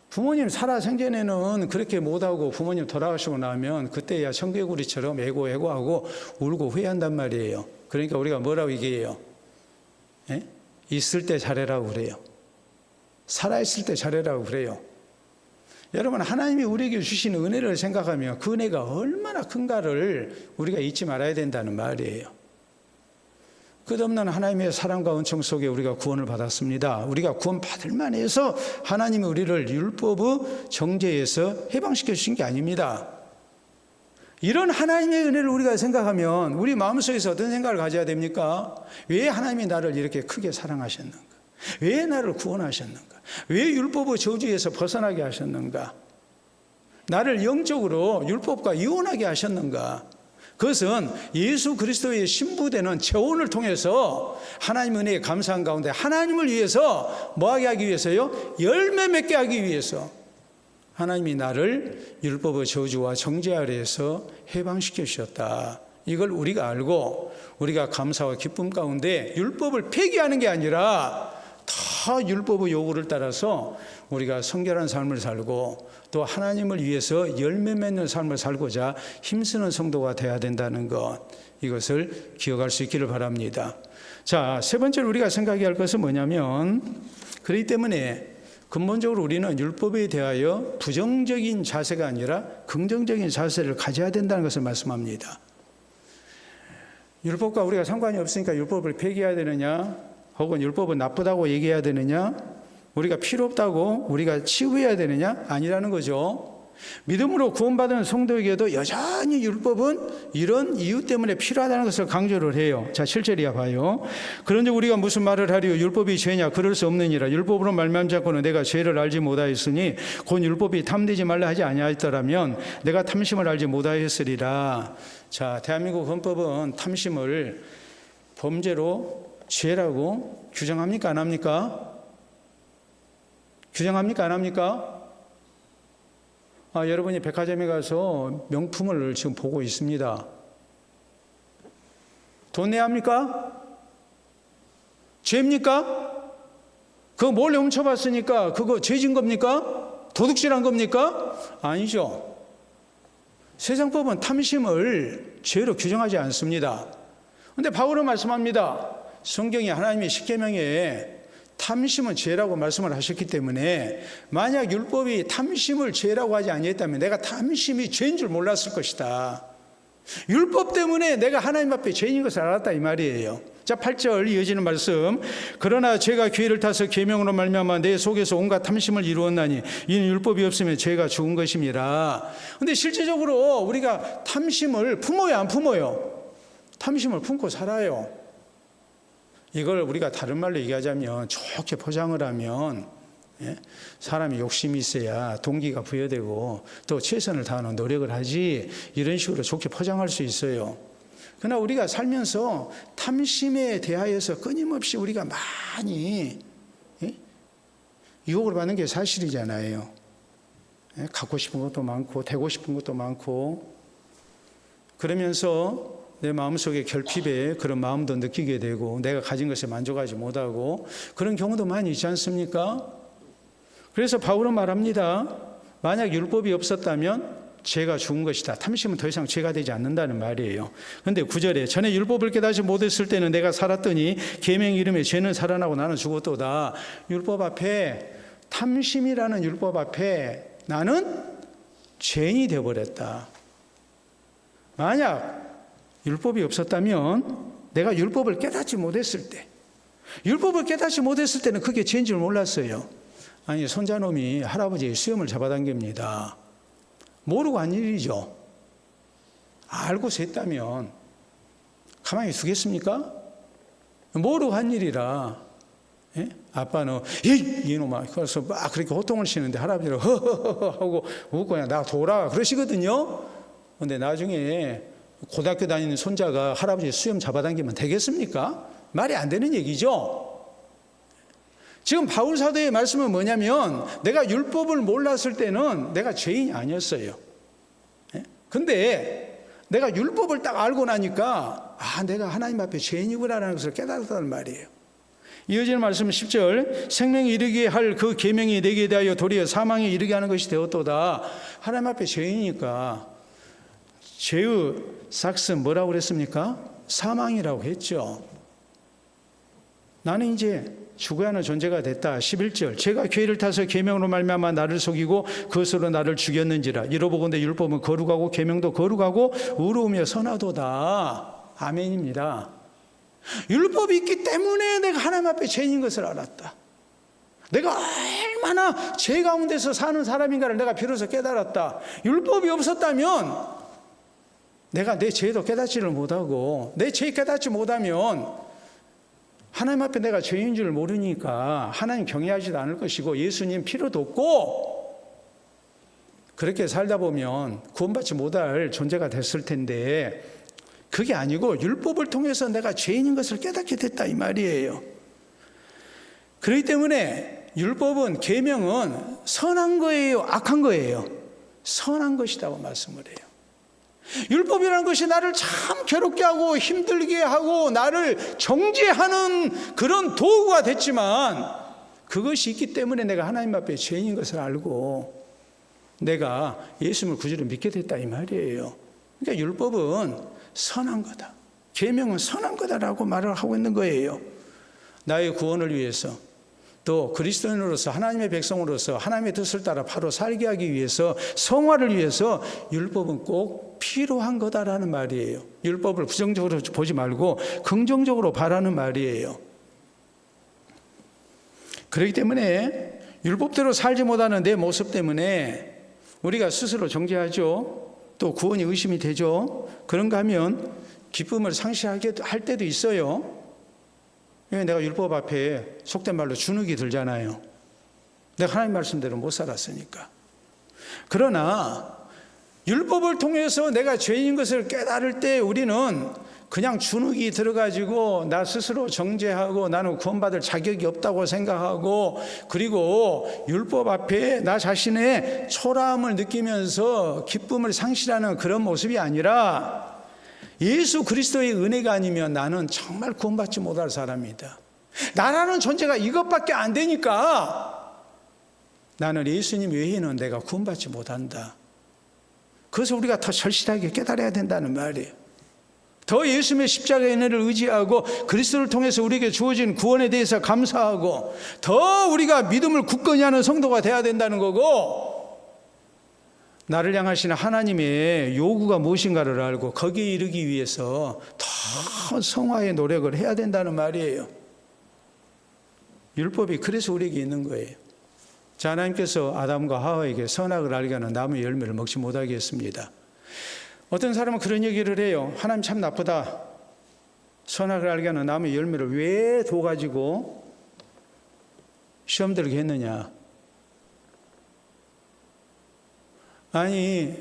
부모님 살아생전에는 그렇게 못하고 부모님 돌아가시고 나면 그때야 청개구리처럼 애고하고 울고 후회한단 말이에요. 그러니까 우리가 뭐라고 얘기해요? 예? 있을 때 잘해라고 그래요. 살아있을 때 잘해라고 그래요. 여러분, 하나님이 우리에게 주신 은혜를 생각하면 그 은혜가 얼마나 큰가를 우리가 잊지 말아야 된다는 말이에요. 끝없는 하나님의 사랑과 은총 속에 우리가 구원을 받았습니다. 우리가 구원 받을 만해서 하나님이 우리를 율법의 정죄에서 해방시켜 주신 게 아닙니다. 이런 하나님의 은혜를 우리가 생각하면 우리 마음속에서 어떤 생각을 가져야 됩니까? 왜 하나님이 나를 이렇게 크게 사랑하셨는가? 왜 나를 구원하셨는가? 왜 율법의 저주에서 벗어나게 하셨는가? 나를 영적으로 율법과 이혼하게 하셨는가? 그것은 예수 그리스도의 신부되는 체온을 통해서 하나님 은혜에 감사한 가운데 하나님을 위해서 뭐하게 하기 위해서요? 열매 맺게 하기 위해서 하나님이 나를 율법의 저주와 정죄 아래에서 해방시켜 주셨다. 이걸 우리가 알고 우리가 감사와 기쁨 가운데 율법을 폐기하는 게 아니라 다 율법의 요구를 따라서 우리가 성결한 삶을 살고 또 하나님을 위해서 열매 맺는 삶을 살고자 힘쓰는 성도가 되어야 된다는 것, 이것을 기억할 수 있기를 바랍니다. 자, 세 번째로 우리가 생각해야 할 것은 뭐냐면, 그렇기 때문에 근본적으로 우리는 율법에 대하여 부정적인 자세가 아니라 긍정적인 자세를 가져야 된다는 것을 말씀합니다. 율법과 우리가 상관이 없으니까 율법을 폐기해야 되느냐, 혹은 율법은 나쁘다고 얘기해야 되느냐, 우리가 필요 없다고 우리가 치부해야 되느냐? 아니라는 거죠. 믿음으로 구원받은 성도에게도 여전히 율법은 이런 이유 때문에 필요하다는 것을 강조를 해요. 자, 7절이야 봐요. 그런데 우리가 무슨 말을 하리요? 율법이 죄냐? 그럴 수 없느니라. 율법으로 말미암자고는 내가 죄를 알지 못하였으니 곧 율법이 탐되지 말라 하지 아니하였더라면 내가 탐심을 알지 못하였으리라. 자, 대한민국 헌법은 탐심을 범죄로 죄라고 규정합니까? 안 합니까? 규정합니까? 안 합니까? 여러분이 백화점에 가서 명품을 지금 보고 있습니다. 돈 내야 합니까? 죄입니까? 그거 몰래 훔쳐봤으니까 그거 죄진 겁니까? 도둑질한 겁니까? 아니죠. 세상법은 탐심을 죄로 규정하지 않습니다. 그런데 바울은 말씀합니다. 성경이 하나님의 십계명에 탐심은 죄라고 말씀을 하셨기 때문에 만약 율법이 탐심을 죄라고 하지 아니했다면 내가 탐심이 죄인 줄 몰랐을 것이다. 율법 때문에 내가 하나님 앞에 죄인인 것을 알았다 이 말이에요. 자, 8절 이어지는 말씀. 그러나 죄가 기회를 타서 계명으로 말미암아 내 속에서 온갖 탐심을 이루었나니 이는 율법이 없으면 죄가 죽은 것임이라. 그런데 실제적으로 우리가 탐심을 품어요, 안 품어요? 탐심을 품고 살아요. 이걸 우리가 다른 말로 얘기하자면, 좋게 포장을 하면 사람이 욕심이 있어야 동기가 부여되고 또 최선을 다하는 노력을 하지, 이런 식으로 좋게 포장할 수 있어요. 그러나 우리가 살면서 탐심에 대하여서 끊임없이 우리가 많이 유혹을 받는 게 사실이잖아요. 갖고 싶은 것도 많고 되고 싶은 것도 많고, 그러면서 내 마음속에 결핍에 그런 마음도 느끼게 되고 내가 가진 것에 만족하지 못하고 그런 경우도 많이 있지 않습니까? 그래서 바울은 말합니다. 만약 율법이 없었다면 죄가 죽은 것이다. 탐심은 더 이상 죄가 되지 않는다는 말이에요. 그런데 9절에 전에 율법을 깨닫지 못했을 때는 내가 살았더니 계명 이름에 죄는 살아나고 나는 죽었도다. 율법 앞에, 탐심이라는 율법 앞에 나는 죄인이 되어버렸다. 만약 율법이 없었다면 내가 율법을 깨닫지 못했을 때, 율법을 깨닫지 못했을 때는 그게 죄인 줄 몰랐어요. 아니, 손자놈이 할아버지의 수염을 잡아당깁니다. 모르고 한 일이죠. 알고서 했다면 가만히 두겠습니까? 모르고 한 일이라. 예? 아빠는 이놈아 그래서 막 그렇게 호통을 치는데 할아버지는 허허허 하고 웃고 그냥 나 돌아 그러시거든요. 그런데 나중에 고등학교 다니는 손자가 할아버지 수염 잡아당기면 되겠습니까? 말이 안 되는 얘기죠. 지금 바울 사도의 말씀은 뭐냐면 내가 율법을 몰랐을 때는 내가 죄인이 아니었어요. 근데 내가 율법을 딱 알고 나니까 내가 하나님 앞에 죄인이구나라는 것을 깨달았다는 말이에요. 이어지는 말씀은 10절 생명에 이르게 할 그 계명이 내게 대하여 도리어 사망에 이르게 하는 것이 되었도다. 하나님 앞에 죄인이니까 죄의 삭은 뭐라고 그랬습니까? 사망이라고 했죠. 나는 이제 죽어야 하는 존재가 됐다. 11절 죄가 괴를 타서 계명으로 말미암아 나를 속이고 그것으로 나를 죽였는지라. 이로보건대 율법은 거룩하고 계명도 거룩하고 의로우며 선하도다. 아멘입니다. 율법이 있기 때문에 내가 하나님 앞에 죄인인 것을 알았다. 내가 얼마나 죄 가운데서 사는 사람인가를 내가 비로소 깨달았다. 율법이 없었다면 내가 내 죄도 깨닫지를 못하고 내 죄 깨닫지 못하면 하나님 앞에 내가 죄인 줄 모르니까 하나님 경외하지도 않을 것이고 예수님 필요도 없고 그렇게 살다 보면 구원받지 못할 존재가 됐을 텐데 그게 아니고 율법을 통해서 내가 죄인인 것을 깨닫게 됐다 이 말이에요. 그렇기 때문에 율법은 계명은 선한 거예요, 악한 거예요? 선한 것이라고 말씀을 해요. 율법이라는 것이 나를 참 괴롭게 하고 힘들게 하고 나를 정죄하는 그런 도구가 됐지만 그것이 있기 때문에 내가 하나님 앞에 죄인인 것을 알고 내가 예수님을 구주로 믿게 됐다 이 말이에요. 그러니까 율법은 선한 거다. 계명은 선한 거다라고 말을 하고 있는 거예요. 나의 구원을 위해서 또 그리스도인으로서 하나님의 백성으로서 하나님의 뜻을 따라 바로 살게 하기 위해서 성화를 위해서 율법은 꼭 필요한 거다라는 말이에요. 율법을 부정적으로 보지 말고 긍정적으로 바라는 말이에요. 그렇기 때문에 율법대로 살지 못하는 내 모습 때문에 우리가 스스로 정죄하죠. 또 구원이 의심이 되죠. 그런가 하면 기쁨을 상실하게 할 때도 있어요. 내가 율법 앞에 속된 말로 주눅이 들잖아요. 내가 하나님 말씀대로 못 살았으니까. 그러나 율법을 통해서 내가 죄인인 것을 깨달을 때 우리는 그냥 주눅이 들어가지고 나 스스로 정죄하고 나는 구원받을 자격이 없다고 생각하고 그리고 율법 앞에 나 자신의 초라함을 느끼면서 기쁨을 상실하는 그런 모습이 아니라 예수 그리스도의 은혜가 아니면 나는 정말 구원받지 못할 사람이다. 나라는 존재가 이것밖에 안 되니까 나는 예수님 외에는 내가 구원받지 못한다. 그래서 우리가 더 절실하게 깨달아야 된다는 말이에요. 더 예수님의 십자가의 은혜를 의지하고 그리스도를 통해서 우리에게 주어진 구원에 대해서 감사하고 더 우리가 믿음을 굳건히 하는 성도가 돼야 된다는 거고 나를 향하시는 하나님의 요구가 무엇인가를 알고 거기에 이르기 위해서 더 성화의 노력을 해야 된다는 말이에요. 율법이 그래서 우리에게 있는 거예요. 자, 하나님께서 아담과 하와에게 선악을 알게 하는 나무의 열매를 먹지 못하게 했습니다. 어떤 사람은 그런 얘기를 해요. 하나님 참 나쁘다. 선악을 알게 하는 나무의 열매를 왜 둬가지고 시험 들게 했느냐. 아니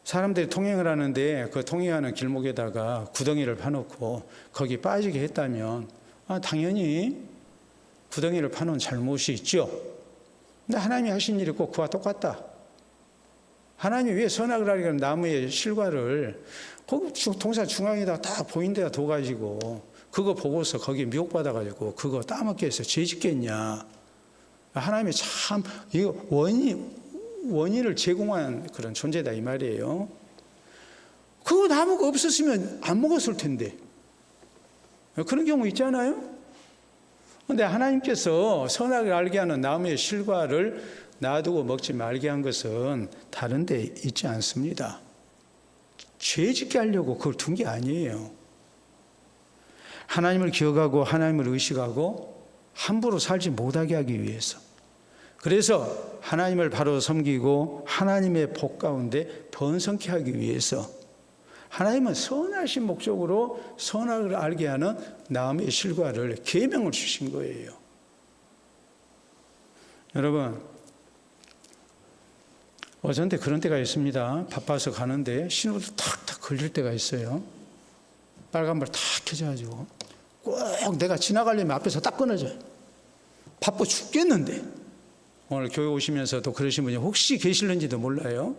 사람들이 통행을 하는데 그 통행하는 길목에다가 구덩이를 파놓고 거기 빠지게 했다면 당연히 구덩이를 파놓은 잘못이 있죠. 근데 하나님이 하신 일이 꼭 그와 똑같다. 하나님이 왜 선악을 알게 하는 나무의 실과를 거기 동산 중앙에다 딱 보인 데다 둬가지고 그거 보고서 거기에 미혹받아가지고 그거 따먹게 해서 죄 짓겠냐. 하나님이 참 이거 원인을 제공한 그런 존재다 이 말이에요. 그 나무가 없었으면 안 먹었을 텐데. 그런 경우 있잖아요. 그런데 하나님께서 선악을 알게 하는 나무의 실과를 놔두고 먹지 말게 한 것은 다른 데 있지 않습니다. 죄 짓게 하려고 그걸 둔 게 아니에요. 하나님을 기억하고 하나님을 의식하고 함부로 살지 못하게 하기 위해서. 그래서 하나님을 바로 섬기고 하나님의 복 가운데 번성케 하기 위해서 하나님은 선하신 목적으로 선악을 알게 하는 나무의 실과를 계명을 주신 거예요. 여러분, 어쩐데 그런 때가 있습니다. 바빠서 가는데 신호도 탁탁 걸릴 때가 있어요. 빨간불 탁 켜져가지고 꼭 내가 지나가려면 앞에서 딱 끊어져요. 바빠 죽겠는데. 오늘 교회 오시면서도 그러신 분이 혹시 계실는지도 몰라요.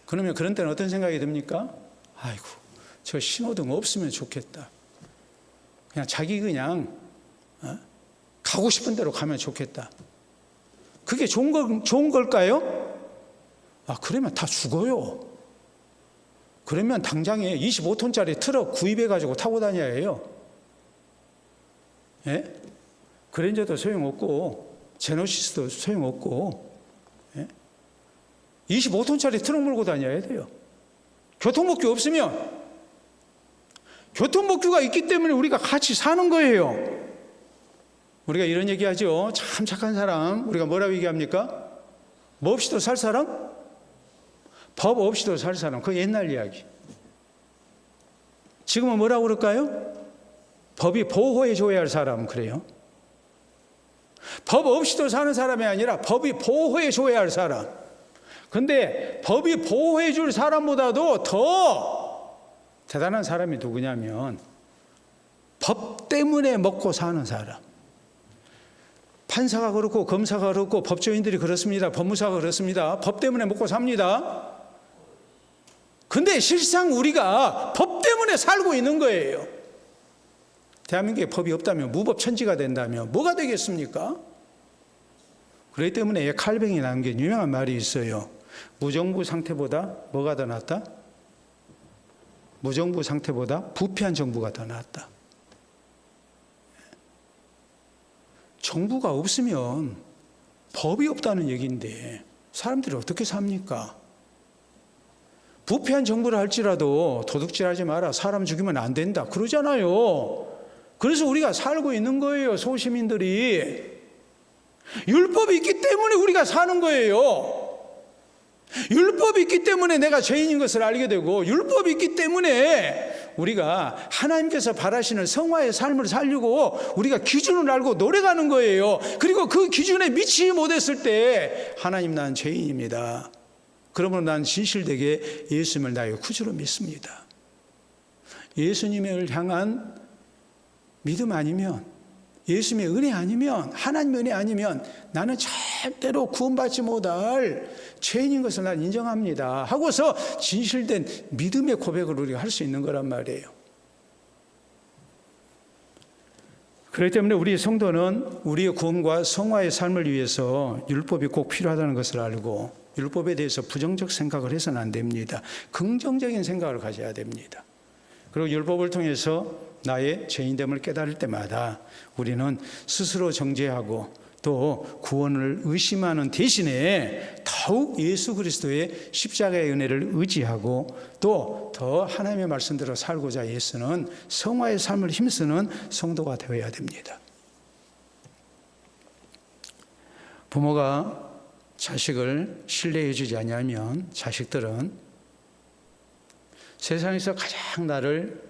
그러면 그런 때는 어떤 생각이 듭니까? 아이고, 저 신호등 없으면 좋겠다. 그냥 자기 가고 싶은 대로 가면 좋겠다. 그게 좋은 걸까요? 그러면 다 죽어요. 그러면 당장에 25톤짜리 트럭 구입해가지고 타고 다녀야 해요. 예? 그랜저도 소용없고, 제노시스도 소용없고, 25톤짜리 트럭 몰고 다녀야 돼요. 교통법규 없으면, 교통법규가 있기 때문에 우리가 같이 사는 거예요. 우리가 이런 얘기 하죠. 참 착한 사람, 우리가 뭐라고 얘기합니까? 뭐 없이도 살 사람? 법 없이도 살 사람. 그거 옛날 이야기. 지금은 뭐라고 그럴까요? 법이 보호해 줘야 할 사람, 그래요. 법 없이도 사는 사람이 아니라 법이 보호해 줘야 할 사람. 근데 법이 보호해 줄 사람보다도 더 대단한 사람이 누구냐면 법 때문에 먹고 사는 사람. 판사가 그렇고 검사가 그렇고 법조인들이 그렇습니다. 법무사가 그렇습니다. 법 때문에 먹고 삽니다. 근데 실상 우리가 법 때문에 살고 있는 거예요. 대한민국에 법이 없다면 무법천지가 된다면 뭐가 되겠습니까? 그렇기 때문에 칼뱅이 남긴 유명한 말이 있어요. 무정부 상태보다 뭐가 더 낫다? 무정부 상태보다 부패한 정부가 더 낫다. 정부가 없으면 법이 없다는 얘기인데 사람들이 어떻게 삽니까? 부패한 정부를 할지라도 도둑질하지 마라, 사람 죽이면 안 된다 그러잖아요. 그래서 우리가 살고 있는 거예요. 소시민들이. 율법이 있기 때문에 우리가 사는 거예요. 율법이 있기 때문에 내가 죄인인 것을 알게 되고, 율법이 있기 때문에 우리가 하나님께서 바라시는 성화의 삶을 살려고 우리가 기준을 알고 노력하는 거예요. 그리고 그 기준에 미치지 못했을 때 하나님, 난 죄인입니다. 그러므로 난 진실되게 예수님을 나의 구주로 믿습니다. 예수님을 향한 믿음 아니면, 예수님의 은혜 아니면, 하나님의 은혜 아니면 나는 절대로 구원받지 못할 죄인인 것을 난 인정합니다 하고서 진실된 믿음의 고백을 우리가 할 수 있는 거란 말이에요. 그렇기 때문에 우리 성도는 우리의 구원과 성화의 삶을 위해서 율법이 꼭 필요하다는 것을 알고, 율법에 대해서 부정적 생각을 해서는 안 됩니다. 긍정적인 생각을 가져야 됩니다. 그리고 율법을 통해서 나의 죄인됨을 깨달을 때마다 우리는 스스로 정죄하고 또 구원을 의심하는 대신에 더욱 예수 그리스도의 십자가의 은혜를 의지하고 또 더 하나님의 말씀대로 살고자 애쓰는 성화의 삶을 힘쓰는 성도가 되어야 됩니다. 부모가 자식을 신뢰해 주지 않으면 자식들은 세상에서 가장 나를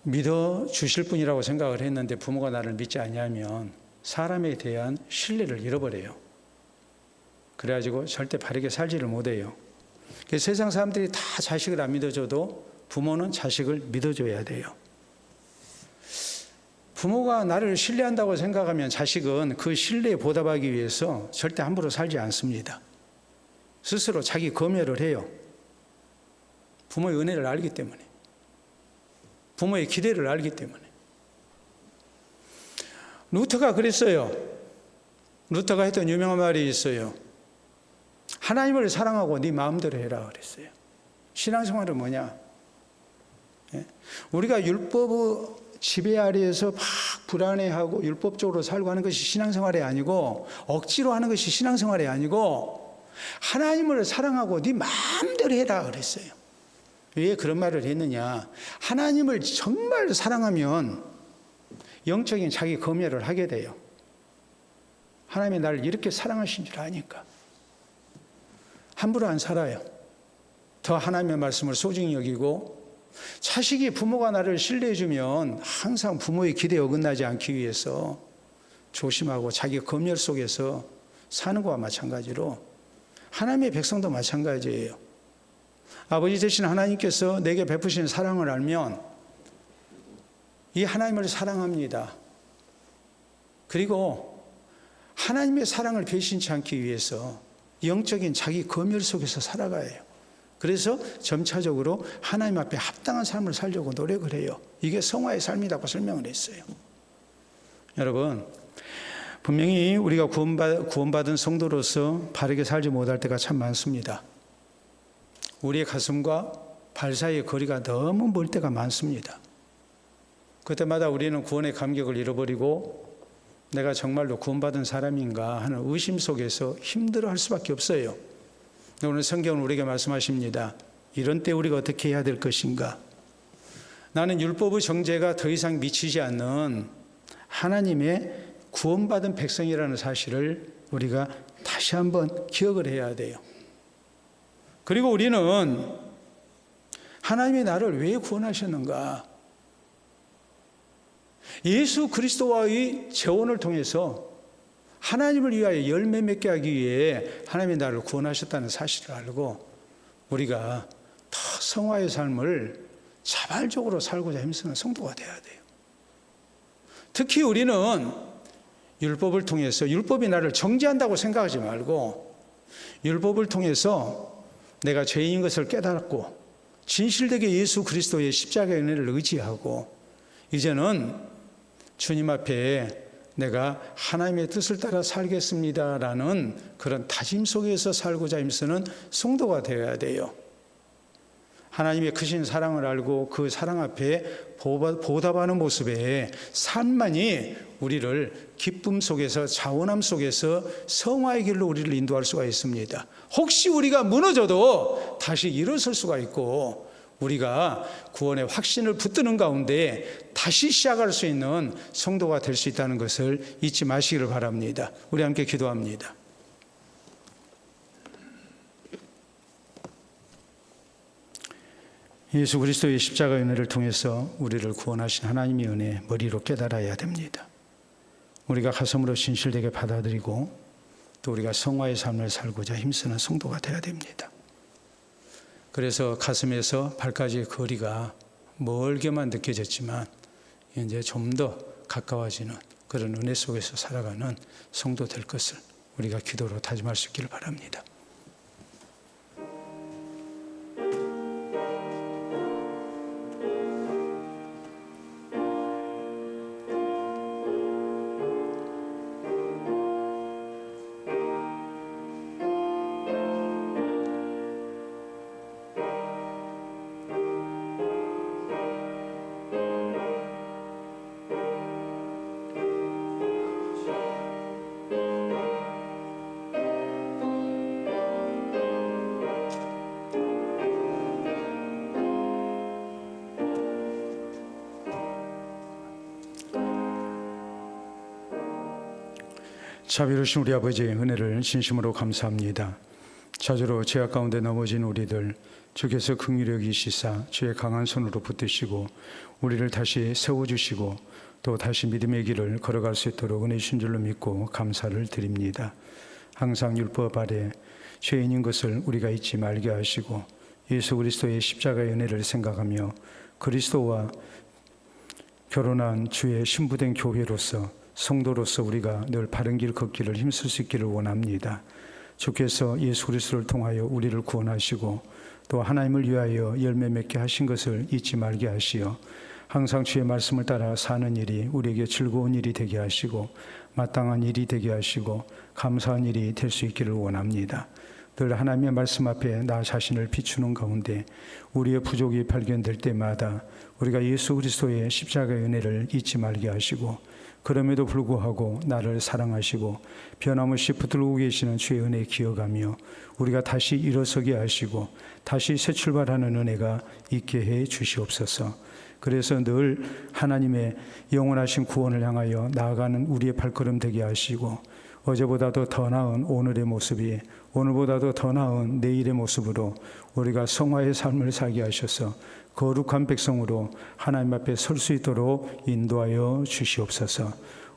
믿어 주실 분이라고 생각을 했는데 부모가 나를 믿지 않으면 사람에 대한 신뢰를 잃어버려요. 그래가지고 절대 바르게 살지를 못해요. 세상 사람들이 다 자식을 안 믿어줘도 부모는 자식을 믿어줘야 돼요. 부모가 나를 신뢰한다고 생각하면 자식은 그 신뢰에 보답하기 위해서 절대 함부로 살지 않습니다. 스스로 자기 검열을 해요. 부모의 은혜를 알기 때문에, 부모의 기대를 알기 때문에. 루터가 그랬어요. 루터가 했던 유명한 말이 있어요. 하나님을 사랑하고 네 마음대로 해라 그랬어요. 신앙생활은 뭐냐? 우리가 율법 지배 아래에서 막 불안해하고 율법적으로 살고 하는 것이 신앙생활이 아니고, 억지로 하는 것이 신앙생활이 아니고, 하나님을 사랑하고 네 마음대로 해라 그랬어요. 왜 그런 말을 했느냐? 하나님을 정말 사랑하면 영적인 자기 검열을 하게 돼요. 하나님이 나를 이렇게 사랑하신 줄 아니까 함부로 안 살아요. 더 하나님의 말씀을 소중히 여기고, 자식이 부모가 나를 신뢰해주면 항상 부모의 기대에 어긋나지 않기 위해서 조심하고 자기 검열 속에서 사는 것과 마찬가지로 하나님의 백성도 마찬가지예요. 아버지 되신 하나님께서 내게 베푸신 사랑을 알면 이 하나님을 사랑합니다. 그리고 하나님의 사랑을 배신치 않기 위해서 영적인 자기 검열 속에서 살아가요. 그래서 점차적으로 하나님 앞에 합당한 삶을 살려고 노력을 해요. 이게 성화의 삶이라고 설명을 했어요. 여러분, 분명히 우리가 구원받은 성도로서 바르게 살지 못할 때가 참 많습니다. 우리의 가슴과 발 사이의 거리가 너무 멀 때가 많습니다. 그때마다 우리는 구원의 감격을 잃어버리고 내가 정말로 구원받은 사람인가 하는 의심 속에서 힘들어할 수밖에 없어요. 오늘 성경은 우리에게 말씀하십니다. 이런 때 우리가 어떻게 해야 될 것인가? 나는 율법의 정죄가 더 이상 미치지 않는 하나님의 구원받은 백성이라는 사실을 우리가 다시 한번 기억을 해야 돼요. 그리고 우리는 하나님이 나를 왜 구원하셨는가? 예수 그리스도와의 재혼을 통해서 하나님을 위하여 열매 맺게 하기 위해 하나님이 나를 구원하셨다는 사실을 알고 우리가 더 성화의 삶을 자발적으로 살고자 힘쓰는 성도가 되어야 돼요. 특히 우리는 율법을 통해서, 율법이 나를 정죄한다고 생각하지 말고 율법을 통해서 내가 죄인인 것을 깨달았고 진실되게 예수 그리스도의 십자가의 은혜를 의지하고 이제는 주님 앞에 내가 하나님의 뜻을 따라 살겠습니다라는 그런 다짐 속에서 살고자 힘쓰는 성도가 되어야 돼요. 하나님의 크신 사랑을 알고 그 사랑 앞에 보답하는 모습의 삶만이 우리를 기쁨 속에서, 자원함 속에서 성화의 길로 우리를 인도할 수가 있습니다. 혹시 우리가 무너져도 다시 일어설 수가 있고 우리가 구원의 확신을 붙드는 가운데 다시 시작할 수 있는 성도가 될 수 있다는 것을 잊지 마시기를 바랍니다. 우리 함께 기도합니다. 예수 그리스도의 십자가의 은혜를 통해서 우리를 구원하신 하나님의 은혜 머리로 깨달아야 됩니다. 우리가 가슴으로 진실되게 받아들이고 또 우리가 성화의 삶을 살고자 힘쓰는 성도가 되어야 됩니다. 그래서 가슴에서 발까지의 거리가 멀게만 느껴졌지만 이제 좀 더 가까워지는 그런 은혜 속에서 살아가는 성도 될 것을 우리가 기도로 다짐할 수 있기를 바랍니다. 자비로우신 우리 아버지의 은혜를 진심으로 감사합니다. 자주로 죄악 가운데 넘어진 우리들 주께서 긍휼히 여기시사 주의 강한 손으로 붙드시고 우리를 다시 세워주시고 또 다시 믿음의 길을 걸어갈 수 있도록 은혜 주신 줄로 믿고 감사를 드립니다. 항상 율법 아래 죄인인 것을 우리가 잊지 말게 하시고 예수 그리스도의 십자가의 은혜를 생각하며 그리스도와 결혼한 주의 신부된 교회로서 성도로서 우리가 늘 바른 길 걷기를 힘쓸 수 있기를 원합니다. 주께서 예수 그리스도를 통하여 우리를 구원하시고 또 하나님을 위하여 열매 맺게 하신 것을 잊지 말게 하시어 항상 주의 말씀을 따라 사는 일이 우리에게 즐거운 일이 되게 하시고 마땅한 일이 되게 하시고 감사한 일이 될 수 있기를 원합니다. 늘 하나님의 말씀 앞에 나 자신을 비추는 가운데 우리의 부족이 발견될 때마다 우리가 예수 그리스도의 십자가의 은혜를 잊지 말게 하시고, 그럼에도 불구하고 나를 사랑하시고 변함없이 붙들고 계시는 주의 은혜 기억하며 우리가 다시 일어서게 하시고 다시 새 출발하는 은혜가 있게 해 주시옵소서. 그래서 늘 하나님의 영원하신 구원을 향하여 나아가는 우리의 발걸음 되게 하시고, 어제보다도 더 나은 오늘의 모습이 오늘보다도 더 나은 내일의 모습으로 우리가 성화의 삶을 살게 하셔서 거룩한 백성으로 하나님 앞에 설 수 있도록 인도하여 주시옵소서.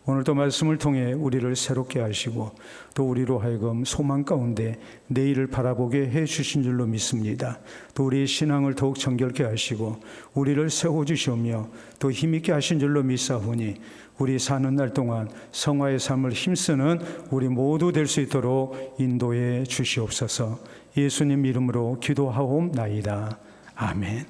오늘도 말씀을 통해 우리를 새롭게 하시고 또 우리로 하여금 소망 가운데 내일을 바라보게 해 주신 줄로 믿습니다. 또 우리의 신앙을 더욱 정결케 하시고 우리를 세워주시오며 또 힘있게 하신 줄로 믿사오니 우리 사는 날 동안 성화의 삶을 힘쓰는 우리 모두 될 수 있도록 인도해 주시옵소서. 예수님 이름으로 기도하옵나이다. 아멘.